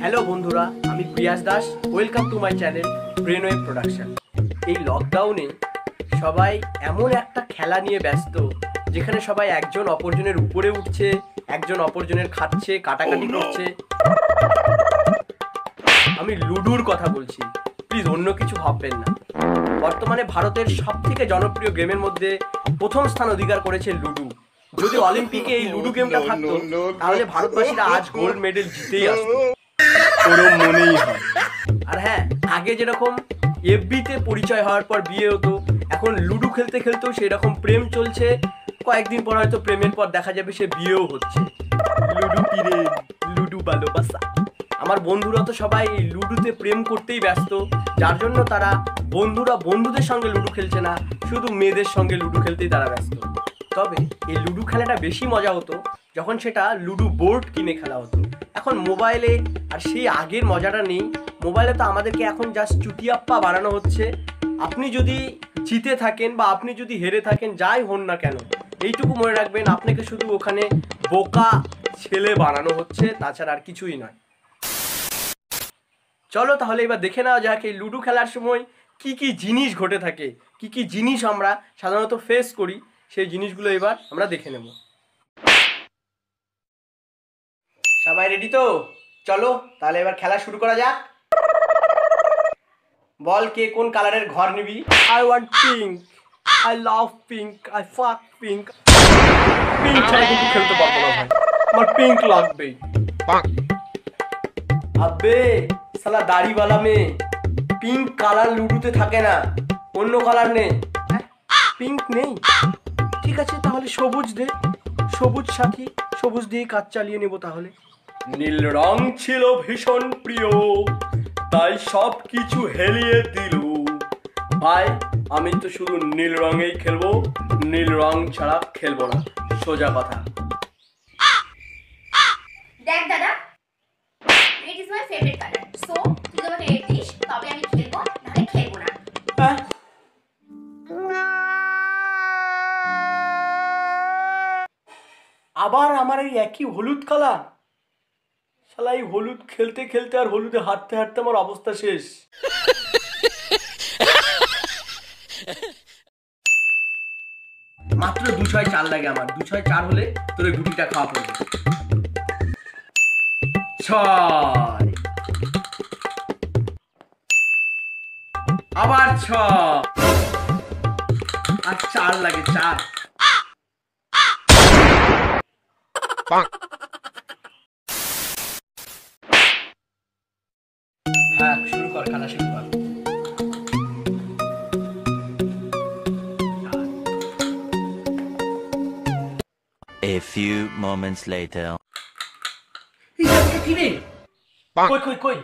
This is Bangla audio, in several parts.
হ্যালো বন্ধুরা, আমি Priyas Das. Welcome to my channel Brainwave Production. এই লকডাউনে সবাই এমন একটা খেলা নিয়ে ব্যস্ত যেখানে সবাই একজন অপরজনের উপরে উঠছে, একজন অপরজনের খাচ্ছে, কাটাকাটি করছে। আমি লুডুর কথা বলছি, প্লিজ অন্য কিছু ভাববেন না। বর্তমানে ভারতের সবথেকে জনপ্রিয় গেমের মধ্যে প্রথম স্থান অধিকার করেছে লুডু। যদি অলিম্পিকে এই লুডু গেমটা থাকতো তাহলে ভারতবাসীরা আজ গোল্ড মেডেল জিতেই আসতো, ওরম মনেই হয়। আর হ্যাঁ, আগে যেরকম এফবিতে পরিচয় হওয়ার পর বিয়ে হতো, এখন লুডু খেলতে খেলতেও সেরকম প্রেম চলছে। কয়েকদিন পর হয়তো প্রেমের পর দেখা যাবে সে বিয়েও হচ্ছে। লুডু পিরে, লুডু ভালোবাসা। আমার বন্ধুরা তো সবাই এই লুডুতে প্রেম করতেই ব্যস্ত, যার জন্য তারা বন্ধুরা বন্ধুদের সঙ্গে লুডু খেলছে না, শুধু মেয়েদের সঙ্গে লুডু খেলতেই তারা ব্যস্ত। তবে এই লুডু খেলাটা বেশি মজা হতো যখন সেটা লুডু বোর্ড কিনে খেলা হতো। এখন মোবাইলে আর সেই আগের মজাটা নেই। মোবাইলে তো আমাদেরকে এখন জাস্ট চুটিয়াপ্পা বানানো হচ্ছে। আপনি যদি জিতে থাকেন বা আপনি যদি হেরে থাকেন, যাই হন না কেন, এইটুকু মনে রাখবেন আপনাকে শুধু ওখানে বোকা ছেলে বানানো হচ্ছে, তাছাড়া আর কিছুই নয়। চলো তাহলে এবার দেখে নেওয়া যাক এই লুডু খেলার সময় কি কি জিনিস ঘটে থাকে, কি কি জিনিস আমরা সাধারণত ফেস করি, সেই জিনিসগুলো এবার আমরা দেখে নেব। সবাই রেডি তো? চলো তাহলে এবার খেলা শুরু করা যাক। বল, কে কোন কালারের ঘর নিবি? I want pink, I love pink, I ফাক পিঙ্ক। পিঙ্ক ছাড়া কিন্তু খেলতে পারবো না ভাই, আমার পিঙ্ক লাগবেই। আবে শালা দাড়িওয়ালা মেয়ে, পিঙ্ক কালার লুডুতে থাকে না, অন্য কালার নেই। পিঙ্ক নেই, ঠিক আছে তাহলে সবুজ দে, সবুজ সাথী, সবুজ দিয়ে কাজ চালিয়ে নেব তাহলে। নীল রং ছিল ভীষণ প্রিয়, তাই সব কিছু হেলিয়ে দিল। ভাই আমি তো শুধু নীল রঙেই খেলবো, নীল রং ছাড়া খেলবো না, সোজা কথা। দেখ দাদা, red is my favourite colour, so তুই আমাকে রেড দিস, তবে আমি খেলবো, নাহলে খেলবো না। আবার আমার এই একই হলুদ কালার। শালা এই হলুদ খেলতে খেলতে আর হলুদে হাঁটতে হাঁটতে আমার অবস্থা শেষ। মাত্র 2-6-4 লাগে আমার, 2-6-4 হলে তোর ওই গুটিটা খাওয়া পড়বে। 6, আবার 6, আর 4 লাগে, 4। হ্যাঁ শুরু কর, খেলা শুরু কর। A few moments later. এই জায়গাটা কি রে? কই কই কই,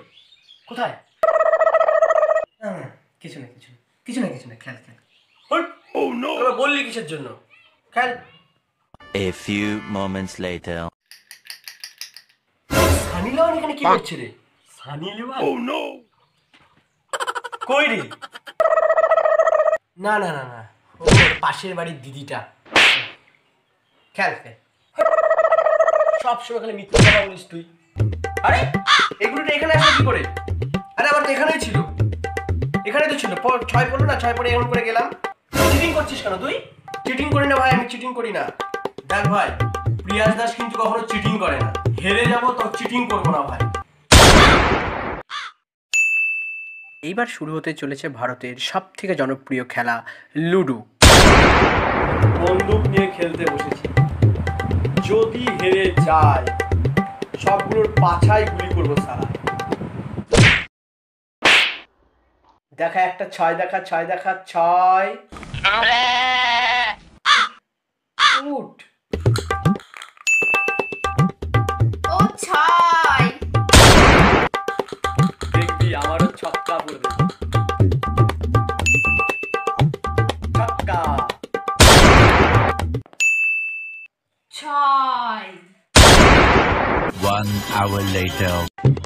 কোথায়? কিছু না কিছু না কিছু না কিছু না, খেল খেল। ও নো, তোরা বললি কিসের জন্য? খেল। A few moments later. Sunny Leone এখানে কি করছে রে? সানি লিওন? ও নো, কই রে? না না না না, ও পাশের বাড়ির দিদিটা। খেল খেল। সব সময় খালি মিথ্যা কথা বলিস তুই। আরে এগুলোটা এখানে আসলো কি করে? আরে আমার তো এখানেই ছিল, এখানে তো ছিল। 6 পড়লো না, 6 পড়ে এমন করে গেলাম। চিটিং করছিস কেন তুই? চিটিং করি না ভাই, আমি চিটিং করি না। দেখ ভাই, প্রিয়াস দাস কিন্তু কখনো চিটিং করে না। হেরে যাবো তো চিটিং করবো না ভাই। এইবার শুরু হতে চলেছে ভারতের সবথেকে জনপ্রিয় খেলা লুডু। বন্দুক নিয়ে খেলতে বসেছি, যদি হেরে যায় সবগুলোর পাছায় গুলি করবো সারা। দেখা একটা 6 দেখা, 6 দেখা, 6 উঠ। ও 6, দেখবি আমারও ছক্কা পড়বে। ছক্কা। 6। 1 hour later.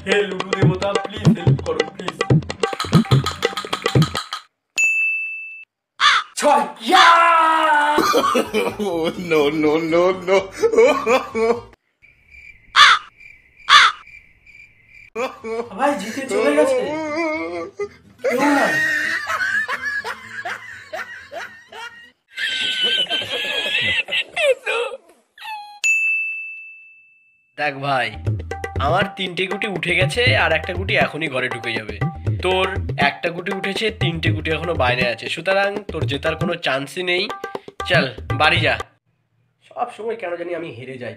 হে লুডু দেবতা, প্লিজ হেল্প করো please. 6, yeah! Oh, no, no, no, no. ভাই জিতে চলে গেছে কেউ নাই। দেখ ভাই, আমার 3টে গুটি উঠে গেছে আর একটা গুটি এখনই ঘরে ঢুকে যাবে। তোর একটা গুটি উঠেছে, 3টে গুটি এখনো বাইরে আছে, সুতরাং তোর জেতার কোনো চান্সই নেই। চল বাড়ি যা। সব সময় কেন জানি আমি হেরে যাই,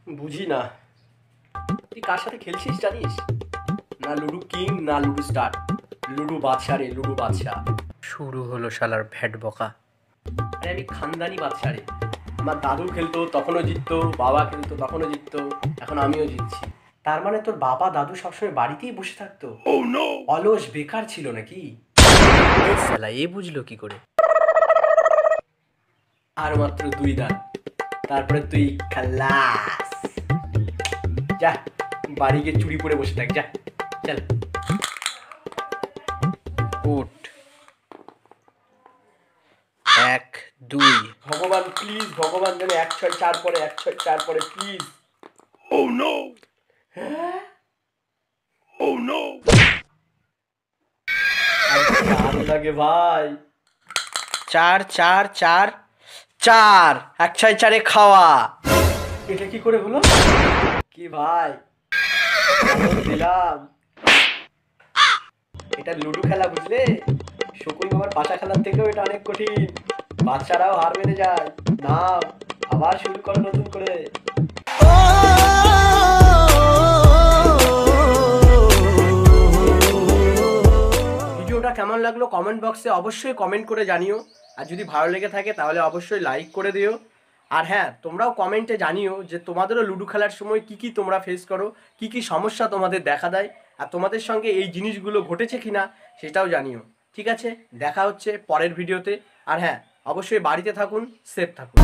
বুঝি না। তুই কার সাথে খেলছিস জানিস? না লুডু কিং না লুডু স্টার, লুডু বাদশা রে, লুডু বাদশা। শুরু হলো শালার ভ্যাট বকা। আরে আমি খানদানি বাদশা রে। আমার দাদু খেলতো তখনও জিততো, বাবা খেলতো তখনও জিততো, এখন আমিও জিতছি। তার মানে তোর বাবা দাদু সবসময় বাড়িতেই বসে থাকতো? অলস বেকার ছিল নাকি? শালা এ বুঝলো কি করে? আর মাত্র 2 দান, তারপরে তুই খালাস। যা বাড়ি গিয়ে চুরি পরে বসে থাক, যা চল উঠ। 1 2 ভগবান প্লিজ, ভগবান যেন 1 6 4 পরে 1 6 4 পরে please. Oh no, oh no, ভালো লাগে ভাই। 4 4 4 4 1 6 4 খাওয়া। এটা কি করে হলো? কি ভাই দিলাম, এটা লুডো খেলা বুঝলে? শকুন বাবার পাশা খেলার থেকেও এটা অনেক কঠিন। বাচ্চারাও হার মেনে যায়। নাম আবার শুরু করো নতুন করে। ভিডিওটা কেমন লাগলো কমেন্ট বক্সে অবশ্যই কমেন্ট করে জানিও। আর যদি ভালো লেগে থাকে তাহলে অবশ্যই লাইক করে দিও। আর হ্যাঁ, তোমরাও কমেন্টে জানিও যে তোমাদেরও লুডো খেলার সময় কি কি তোমরা ফেস করো, কি কি সমস্যা তোমাদের দেখা দেয়, আর তোমাদের সঙ্গে এই জিনিসগুলো ঘটেছে কিনা সেটাও জানিও। ঠিক আছে, দেখা হচ্ছে পরের ভিডিওতে। আর হ্যাঁ, অবশ্যই বাড়িতে থাকুন, সেফ থাকুন।